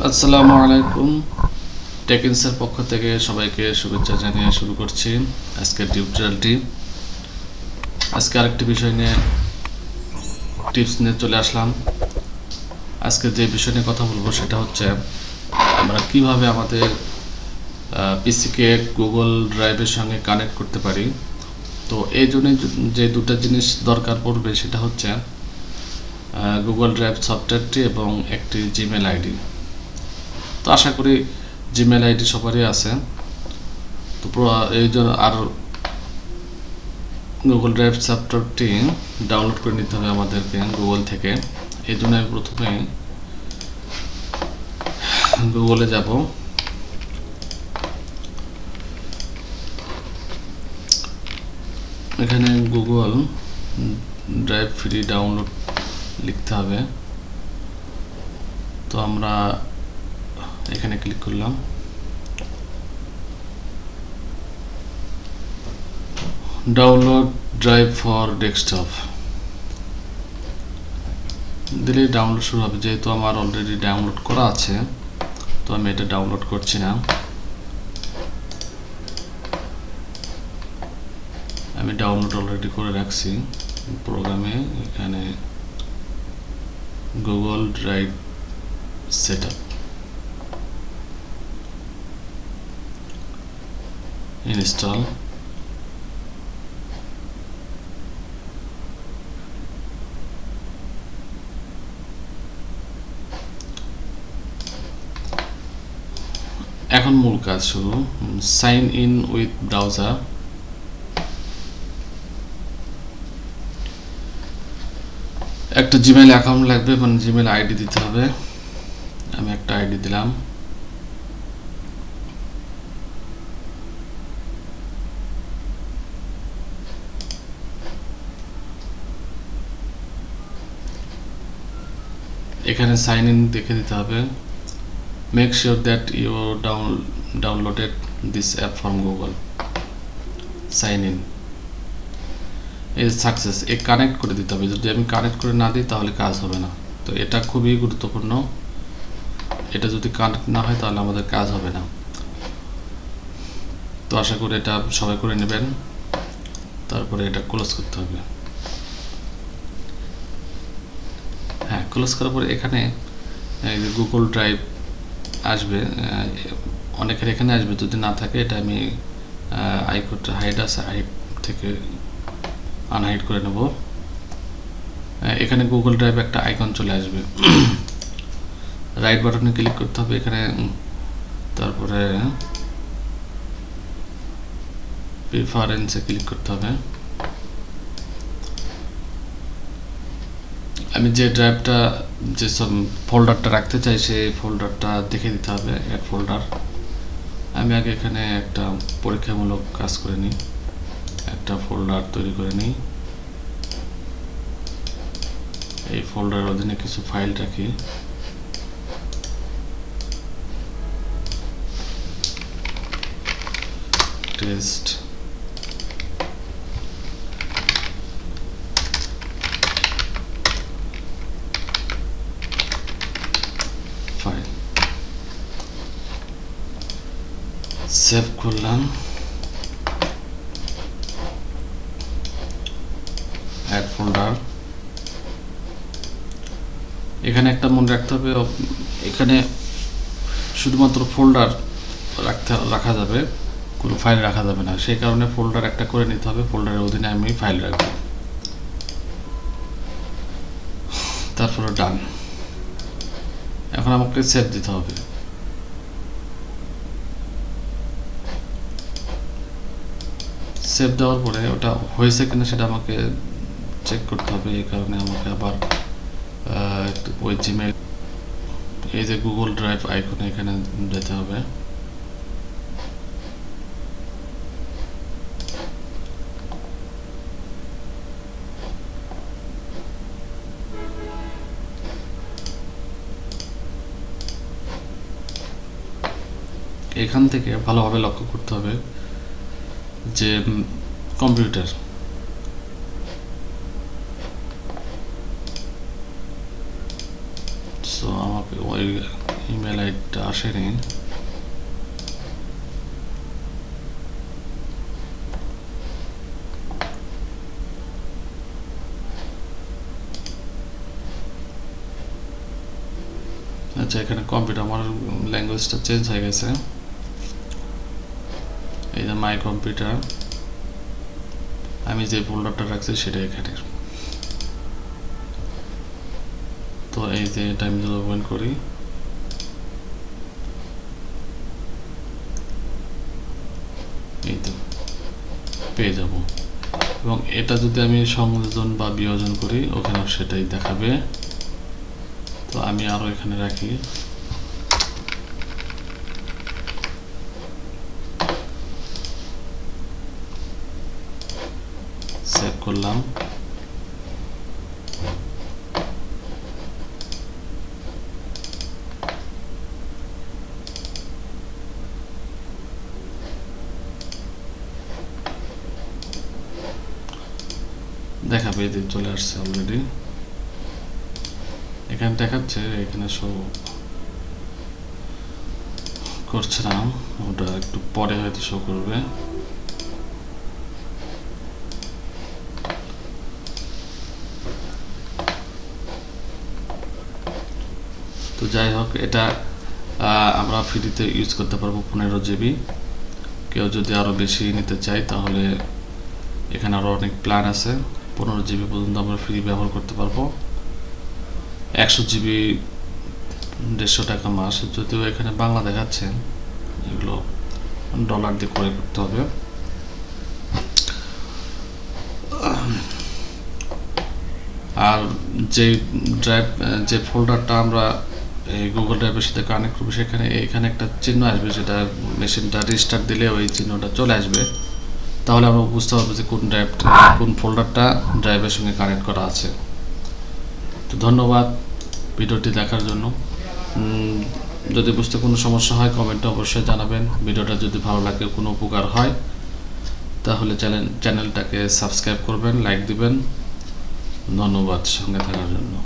আসসালামু আলাইকুম। টেকিন্সের পক্ষ থেকে সবাইকে শুভেচ্ছা জানিয়ে শুরু করছি আজকের টিউটোরিয়ালটি। আজকে আরেকটি বিষয় নিয়ে টিপস নিয়ে চলে আসলাম। আজকে যে বিষয় নিয়ে কথা বলবো সেটা হচ্ছে আমরা কিভাবে আমাদের পিসিকে গুগল ড্রাইভের সঙ্গে কানেক্ট করতে পারি। তো এই জন্য যে দুটো জিনিস দরকার পড়বে সেটা হচ্ছে গুগল ড্রাইভ সফটওয়্যারটি এবং একটি জিমেল আইডি। তো আশা করি জিমেল আইডি সবারই আছে। তো এই জন্য আর গুগল ড্রাইভ সফটওয়্যারটি ডাউনলোড করে নিতে হবে আমাদেরকে গুগল থেকে। এই জন্য আমি প্রথমে গুগলে যাব। এখানে গুগল ড্রাইভ ফ্রি ডাউনলোড লিখতে হবে। তো আমরা এখানে ক্লিক করলাম। ডাউনলোড ড্রাইভ ফর ডেস্কটপ দিলেই ডাউনলোড শুরু হবে। যেহেতু আমার অলরেডি ডাউনলোড করা আছে তো আমি এটা ডাউনলোড করছি না। আমি ডাউনলোড অলরেডি করে রাখছি প্রোগ্রামে। এখানে গুগল ড্রাইভ সেটআপ ইনস্টল। এখন মূল কাজ শুরু। Sign in with browser. একটা জিমেল অ্যাকাউন্ট লাগবে, মানে জিমেল আইডি দিতে হবে। আমি একটা আইডি দিলাম। এখানে সাইন ইন দেখে দিতে হবে। Make sure that you downloaded this app from Google. Sign in এই সাকসেস। এ কানেক্ট করে দিতে হবে। যদি আমি কানেক্ট করে না দিই তাহলে কাজ হবে না। তো এটা খুবই গুরুত্বপূর্ণ। এটা যদি কানেক্ট না হয় তাহলে আমাদের কাজ হবে না। তো আশা করি এটা সবাই করে নেবেন। তারপরে এটা ক্লোজ করতে হবে। হ্যাঁ, ক্লোজ করার পরে এখানে গুগল ড্রাইভ আসবে। অনেকের এখানে আসবে, যদি না থাকে এটা আমি আইকন হাইড আছে, হাইড থেকে আনহাইড করে নেব। এখানে গুগল ড্রাইভ একটা আইকন চলে আসবে। রাইট বাটনে ক্লিক করতে হবে এখানে। তারপরে প্রিফারেন্সে ক্লিক করতে হবে। আমি যে ড্রাইভটা যে সব ফোল্ডারটা রাখতে চাই সেই ফোল্ডারটা দেখে দিতে হবে। এক ফোল্ডার আমি আগে এখানে একটা পরীক্ষামূলক কাজ করে নিই। একটা ফোল্ডার তৈরি করে নিই। এই ফোল্ডারের অধীনে কিছু ফাইল রাখি। টেস্ট ফাইল সেভ করলাম। Add folder. এখানে একটা মনে রাখতে হবে, এখানে শুধুমাত্র ফোল্ডার রাখা যাবে, কোনো ফাইল রাখা যাবে না। সেই কারণে ফোল্ডার একটা করে নিতে হবে। ফোল্ডারের অধীনে আমি ফাইল রাখবো। তারপরে ডান। এখন আমাকে সেভ দিতে হবে। সেভ দেওয়ার পরে ওটা হয়েছে কিনা সেটা আমাকে চেক করতে হবে। এই কারণে আমাকে আবার ওই জিমেল, এই যে গুগল ড্রাইভ আইকনে এখানে যেতে হবে। এখান থেকে ভালোভাবে লক্ষ্য করতে হবে যে কম্পিউটার সো আমাকে ওই ইমেল আইডিটা আসেনি। আচ্ছা, এখানে কম্পিউটার আমার ল্যাঙ্গুয়েজটা চেঞ্জ হয়ে গেছে। এই যে মাই কম্পিউটার, আমি যে ফোল্ডারটা রাখছি সেটা এখানে। তো এই যে এটা আমি যদি ওপেন করি, এই তো পেয়ে যাব। এবং এটা যদি আমি সংযোজন বা বিয়োজন করি ওখানে সেটাই দেখাবে। তো আমি আরো এখানে রাখি, সেভ করলাম। দেখাবে, এই চলে আসছে অলরেডি। এখানে দেখাচ্ছে, এখানে শো করছে না, ওটা একটু পরে হয়তো শো করবে। তো যাই হোক, এটা আমরা ফ্রিতে ইউজ করতে পারবো 15 GB। কেউ যদি আরো বেশি নিতে চায় তাহলে এখানে আরো অনেক প্ল্যান আছে। 15 GB পর্যন্ত আমরা ফ্রি ব্যবহার করতে পারবো। 100 GB 150 টাকা মাস, যদিও এখানে বাংলা দেখাচ্ছে, এগুলো ডলার দিয়ে করে করতে হবে। আর যে ড্রাইভ, যে ফোল্ডারটা আমরা এই গুগল ড্রাইভের সাথে কানেক্ট করবো, সেখানে এখানে একটা চিহ্ন আসবে, যেটা মেশিনটা রিস্টার্ট দিলে ওই চিহ্নটা চলে আসবে। তাহলে আমরা বুঝতে পারবো যে কোন ড্রাইভটা, কোন ফোল্ডারটা ড্রাইভের সঙ্গে কানেক্ট করা আছে। তো ধন্যবাদ ভিডিওটি দেখার জন্য। যদি বুঝতে কোনো সমস্যা হয় কমেন্টে অবশ্যই জানাবেন। ভিডিওটা যদি ভালো লাগে, কোনো উপকার হয়, তাহলে চ্যানেলটাকে সাবস্ক্রাইব করবেন, লাইক দিবেন। ধন্যবাদ সঙ্গে থাকার জন্য।